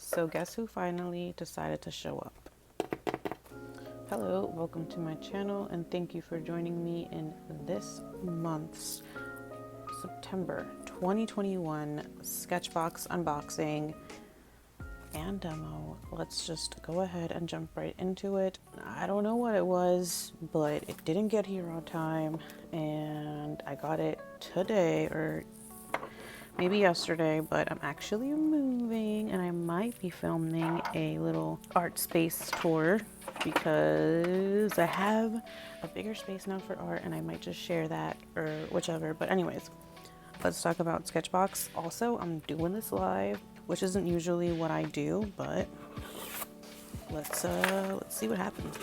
So guess who finally decided to show up? Hello, welcome to my channel and thank you for joining me in this month's September 2021 Sketchbox unboxing and demo. Let's just go ahead and jump right into it. I don't know what it was, but it didn't get here on time and I got it today or maybe yesterday, but I'm actually moving and I might be filming a little art space tour because I have a bigger space now for art and I might just share that or whichever. But anyways, let's talk about Sketchbox. Also, I'm doing this live, which isn't usually what I do, but let's see what happens.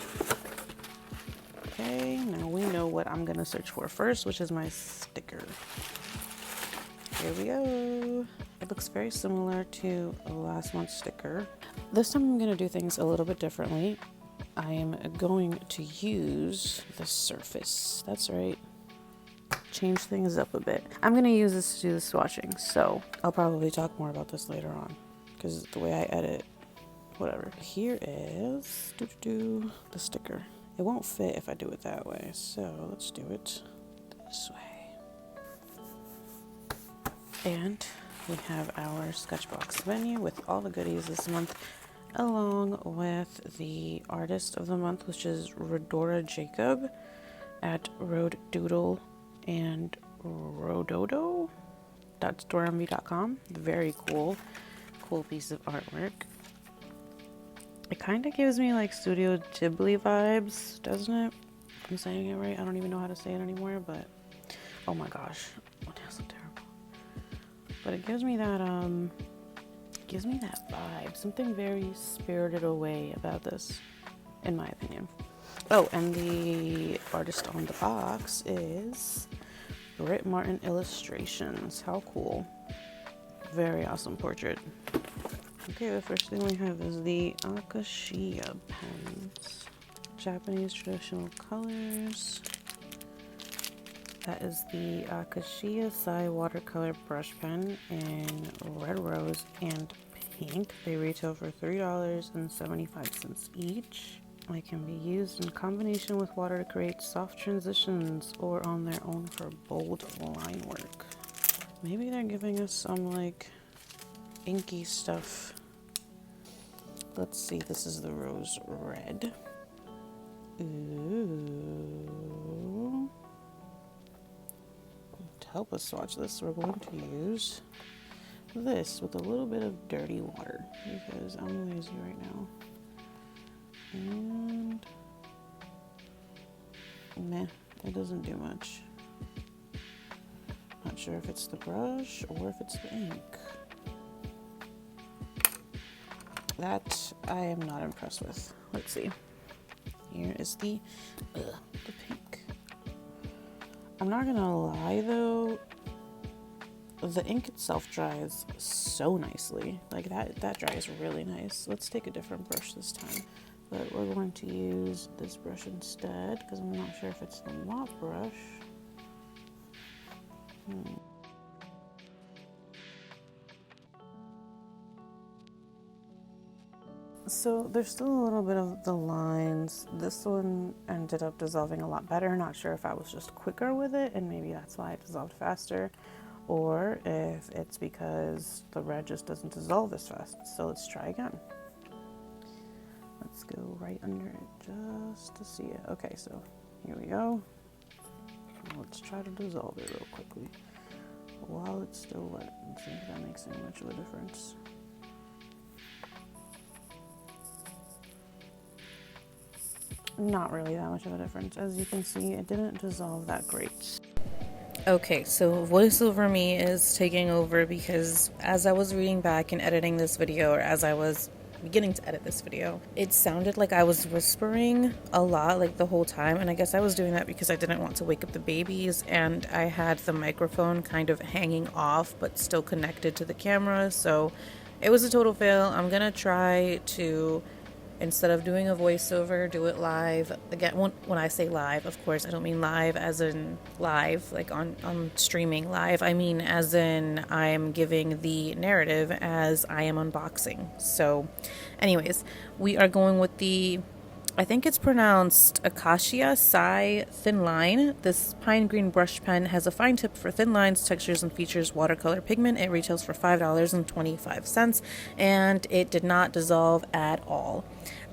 Okay, now we know what I'm gonna search for first, which is my sticker. Here we go. It looks very similar to last month's sticker. This time I'm going to do things a little bit differently. I am going to use the surface. That's right. Change things up a bit. I'm going to use this to do the swatching, so I'll probably talk more about this later on because the way I edit, whatever. Here is the sticker. It won't fit if I do it that way, so let's do it this way. And we have our Sketchbox menu with all the goodies this month, along with the artist of the month, which is Rodora Jacob at Road Doodle and rododo.stormv.com. Very cool piece of artwork. It kind of gives me like Studio Ghibli vibes, doesn't it? I'm saying it right. I don't even know how to say it anymore, but oh my gosh, what is it? But it gives me that vibe, something very spirited away about this, in my opinion. Oh, and the artist on the box is Britt Martin Illustrations. How cool. Very awesome portrait. Okay, the first thing we have is the Akashia pens. Japanese traditional colors. That is the Akashia Sai watercolor brush pen in red rose and pink. They retail for $3.75 each. They can be used in combination with water to create soft transitions or on their own for bold line work. Maybe they're giving us some like inky stuff. Let's see, this is the rose red. Ooh. To help us swatch this, we're going to use this with a little bit of dirty water because I'm lazy right now. And meh, it doesn't do much. Not sure if it's the brush or if it's the ink. That I am not impressed with. Let's see. Here is the pink. I'm not gonna lie though, the ink itself dries so nicely. Like that dries really nice. Let's take a different brush this time. But we're going to use this brush instead because I'm not sure if it's the mop brush. So there's still a little bit of the lines. This one ended up dissolving a lot better. Not sure if I was just quicker with it and maybe that's why it dissolved faster, or if it's because the red just doesn't dissolve as fast. So let's try again. Let's go right under it just to see it. Okay, so here we go. Let's try to dissolve it real quickly while it's still wet and see if that makes any much of a difference. Not really that much of a difference. As you can see, it didn't dissolve that great. Okay, so voiceover me is taking over because as I was reading back and editing this video, or as I was beginning to edit this video, it sounded like I was whispering a lot like the whole time, and I guess I was doing that because I didn't want to wake up the babies and I had the microphone kind of hanging off but still connected to the camera, so it was a total fail. I'm gonna try to instead of doing a voiceover, do it live. Again, when I say live, of course, I don't mean live as in live, like on streaming live. I mean as in I'm giving the narrative as I am unboxing. So, anyways, we are going with the, I think it's pronounced Acacia Sai Thin Line. This pine green brush pen has a fine tip for thin lines, textures, and features watercolor pigment. It retails for $5.25, and it did not dissolve at all.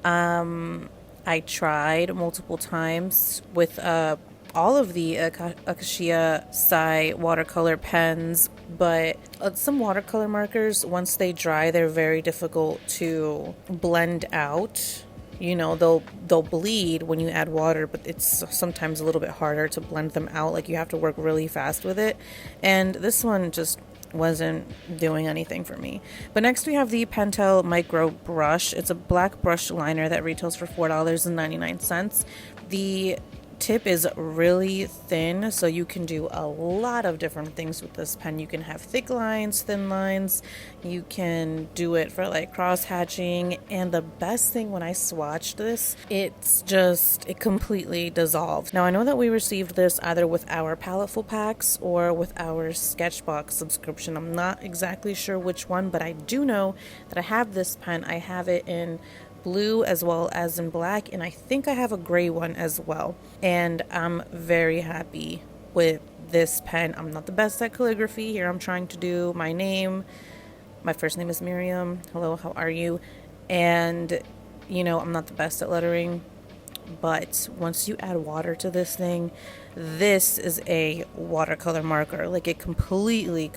I tried multiple times with all of the Acacia Sai watercolor pens, but some watercolor markers, once they dry, they're very difficult to blend out. You know, they'll bleed when you add water, but it's sometimes a little bit harder to blend them out. Like, you have to work really fast with it. And this one just wasn't doing anything for me. But next we have the Pentel Micro Brush. It's a black brush liner that retails for $4.99. The tip is really thin, so you can do a lot of different things with this pen. You can have thick lines, thin lines, you can do it for like cross hatching, and the best thing, when I swatched this, it completely dissolved. Now, I know that we received this either with our Palettefull packs or with our Sketchbox subscription. I'm not exactly sure which one, but I do know that I have this pen. I have it in blue as well as in black, and I think I have a gray one as well, and I'm very happy with this pen. I'm not the best at calligraphy. Here I'm trying to do my name. My first name is Miriam. Hello, how are you? And you know, I'm not the best at lettering, but once you add water to this thing, this is a watercolor marker. Like, it completely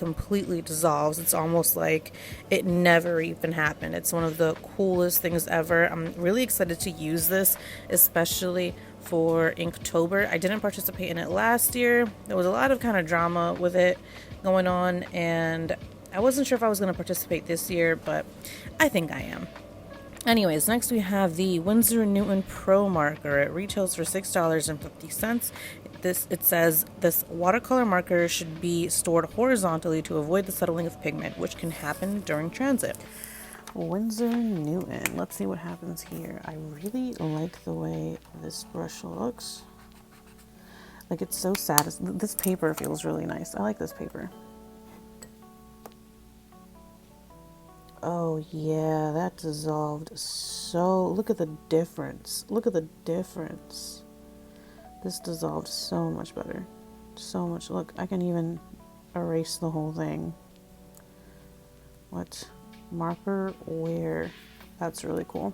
dissolves. It's almost like it never even happened. It's one of the coolest things ever. I'm really excited to use this, especially for Inktober. I didn't participate in it last year. There was a lot of kind of drama with it going on, and I wasn't sure if I was going to participate this year, but I think I am. Anyways, next we have the Winsor & Newton Pro Marker. It retails for $6.50. It says this watercolor marker should be stored horizontally to avoid the settling of pigment, which can happen during transit. Winsor & Newton. Let's see what happens here. I really like the way this brush looks. Like, it's so satisfying. This paper feels really nice. I like this paper. Oh yeah, that dissolved so, look at the difference. Look at the difference. This dissolved so much better. So much. Look, I can even erase the whole thing. What? Marker where? That's really cool.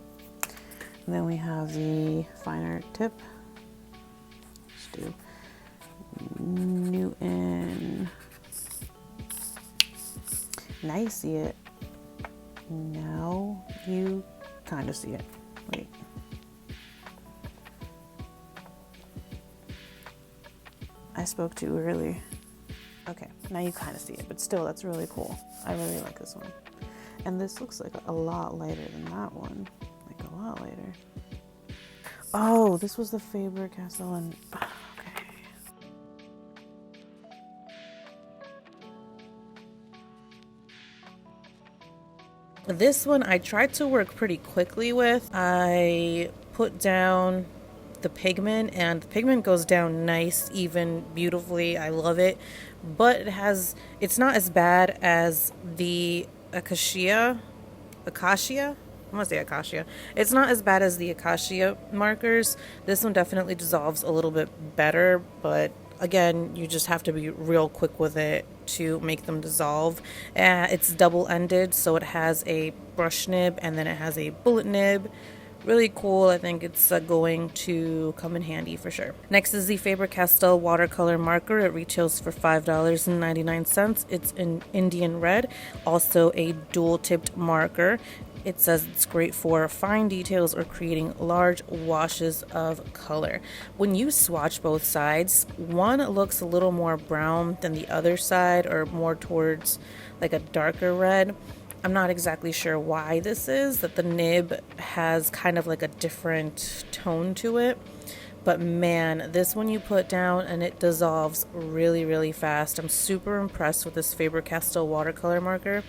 And then we have the finer tip. Let's do Newton. Now you see it. Now you kind of see it. Wait. I spoke too early. Okay, now you kind of see it, but still, that's really cool. I really like this one. And this looks like a lot lighter than that one. Like, a lot lighter. Oh, this was the Faber-Castell and... This one I tried to work pretty quickly with. I put down the pigment, and the pigment goes down nice, even, beautifully. I love it. But it's not as bad as the Acacia. I'm gonna say Acacia. It's not as bad as the Acacia markers. This one definitely dissolves a little bit better, but again, you just have to be real quick with it to make them dissolve. It's double-ended, so it has a brush nib and then it has a bullet nib. Really cool. I think it's going to come in handy for sure. Next is the Faber-Castell watercolor marker. It retails for $5.99. It's in Indian red, also a dual-tipped marker. It says it's great for fine details or creating large washes of color. When you swatch both sides, one looks a little more brown than the other side, or more towards like a darker red. I'm not exactly sure why this is, that the nib has kind of like a different tone to it. But man, this one you put down and it dissolves really, really fast. I'm super impressed with this Faber-Castell watercolor marker.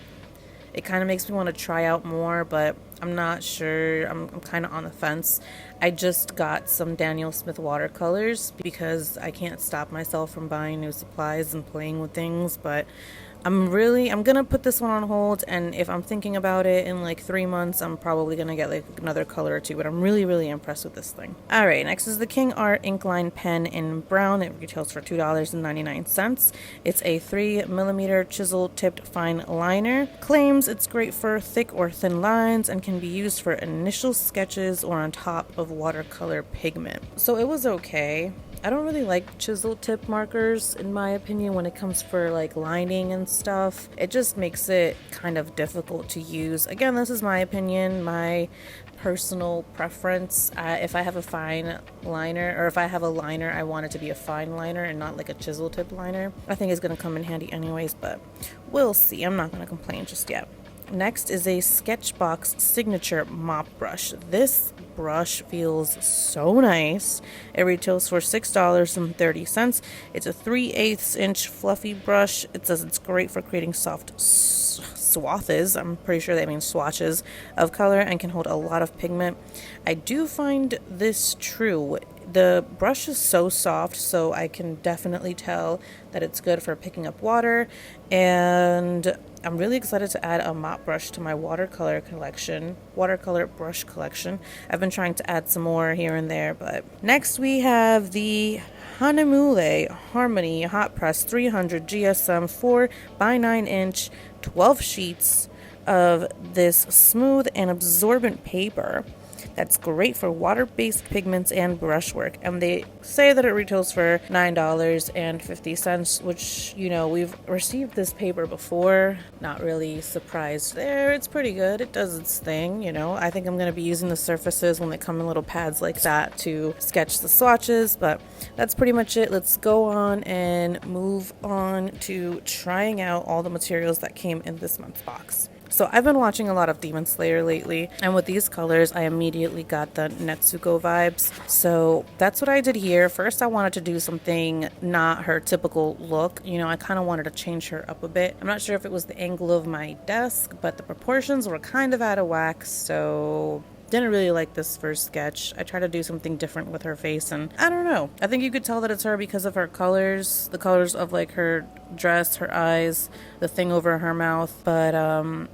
It kind of makes me want to try out more, but I'm not sure. I'm kind of on the fence. I just got some Daniel Smith watercolors because I can't stop myself from buying new supplies and playing with things, but I'm gonna put this one on hold, and if I'm thinking about it in like 3 months, I'm probably gonna get like another color or two, but I'm really impressed with this thing. Alright, next is the King Art Inkline pen in brown. It retails for $2.99. It's a 3mm chisel tipped fine liner. Claims it's great for thick or thin lines and can be used for initial sketches or on top of watercolor pigment. So it was okay. I don't really like chisel tip markers, in my opinion, when it comes for like lining and stuff. It just makes it kind of difficult to use. Again, this is my opinion, my personal preference. If I have a fine liner, or if I have a liner, I want it to be a fine liner and not like a chisel tip liner. I think it's going to come in handy anyways, but we'll see. I'm not going to complain just yet. Next is a Sketchbox signature mop brush. This brush feels so nice. It retails for $6.30. It's a 3/8 inch fluffy brush. It says it's great for creating soft swathes. I'm pretty sure that means swatches of color, and can hold a lot of pigment. I do find this true. The brush is so soft, so I can definitely tell that it's good for picking up water, and I'm really excited to add a mop brush to my watercolor brush collection. I've been trying to add some more here and there, but next we have the Hanamulle Harmony Hot Press 300 GSM 4x9 inch 12 sheets of this smooth and absorbent paper that's great for water-based pigments and brushwork. And they say that it retails for $9.50, which, you know, we've received this paper before. Not really surprised there. It's pretty good. It does its thing, you know. I think I'm going to be using the surfaces when they come in little pads like that to sketch the swatches, but that's pretty much it. Let's go on and move on to trying out all the materials that came in this month's box. So I've been watching a lot of Demon Slayer lately, and with these colors, I immediately got the Netsuko vibes. So that's what I did here. First, I wanted to do something not her typical look. You know, I kind of wanted to change her up a bit. I'm not sure if it was the angle of my desk, but the proportions were kind of out of whack, so didn't really like this first sketch. I tried to do something different with her face, and I don't know. I think you could tell that it's her because of her colors, the colors of like her dress, her eyes, the thing over her mouth. But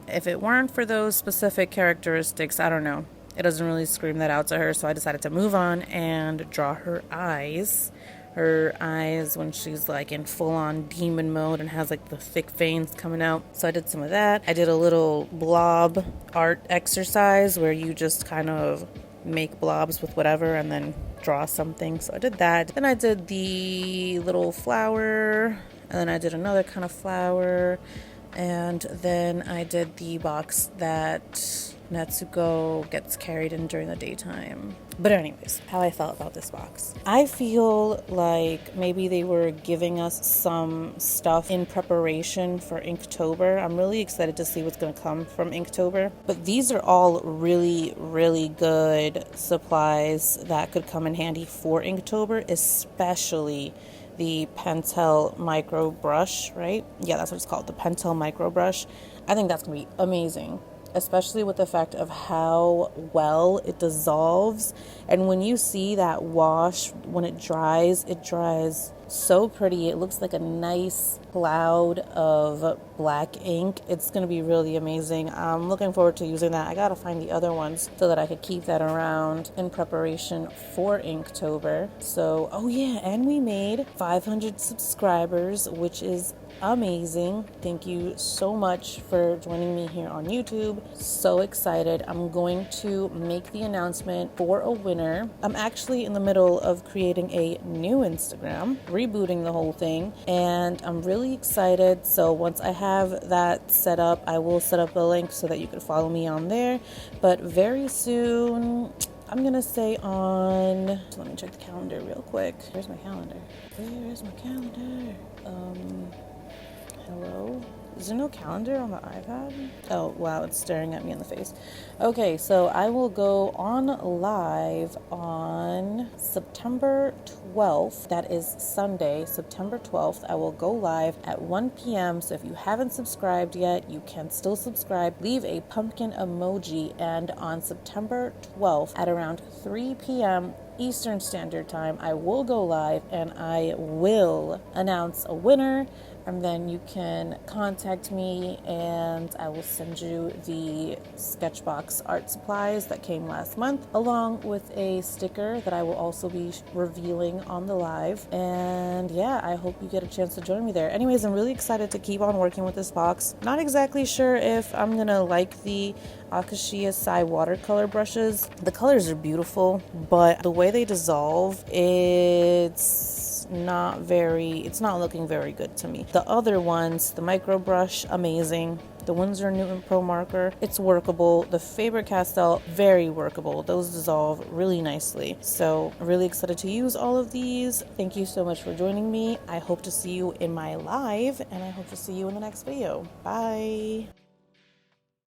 if it weren't for those specific characteristics, I don't know. It doesn't really scream that out to her, so I decided to move on and draw her eyes. Her eyes when she's like in full-on demon mode and has like the thick veins coming out. So I did some of that. I did a little blob art exercise where you just kind of make blobs with whatever and then draw something. So I did that. Then I did the little flower, and then I did another kind of flower, and then I did the box that Netsuko gets carried in during the daytime. But anyways, how I felt about this box. I feel like maybe they were giving us some stuff in preparation for Inktober. I'm really excited to see what's going to come from Inktober. But these are all really good supplies that could come in handy for Inktober, especially the Pentel micro brush, right? Yeah, that's what it's called, the Pentel micro brush. I think that's going to be amazing, especially with the fact of how well it dissolves. And when you see that wash, when it dries so pretty. It looks like a nice cloud of black ink. It's going to be really amazing. I'm looking forward to using that. I got to find the other ones so that I could keep that around in preparation for Inktober. So, oh yeah, and we made 500 subscribers, which is amazing. Thank you so much for joining me here on YouTube. So excited. I'm going to make the announcement for a winner. I'm actually in the middle of creating a new Instagram, rebooting the whole thing, and I'm really excited. So once I have that set up, I will set up a link so that you can follow me on there. But very soon, I'm gonna say on, let me check the calendar real quick. Where's my calendar? Hello? Is there no calendar on the iPad? Oh, wow, it's staring at me in the face. Okay, so I will go on live on September 12th. That is Sunday, September 12th. I will go live at 1 p.m. So if you haven't subscribed yet, you can still subscribe. Leave a pumpkin emoji. And on September 12th at around 3 p.m. Eastern Standard Time, I will go live and I will announce a winner, and then you can contact me and I will send you the Sketchbox art supplies that came last month, along with a sticker that I will also be revealing on the live. And yeah, I hope you get a chance to join me there. Anyways, I'm really excited to keep on working with this box. Not exactly sure if I'm gonna like the Akashia Sai watercolor brushes. The colors are beautiful, but the way they dissolve, it's not looking very good to me. The other ones, the micro brush, amazing. The Winsor Newton Pro Marker, it's workable. The Faber-Castell, very workable. Those dissolve really nicely. So I'm really excited to use all of these. Thank you so much for joining me. I hope to see you in my live, and I hope to see you in the next video. Bye.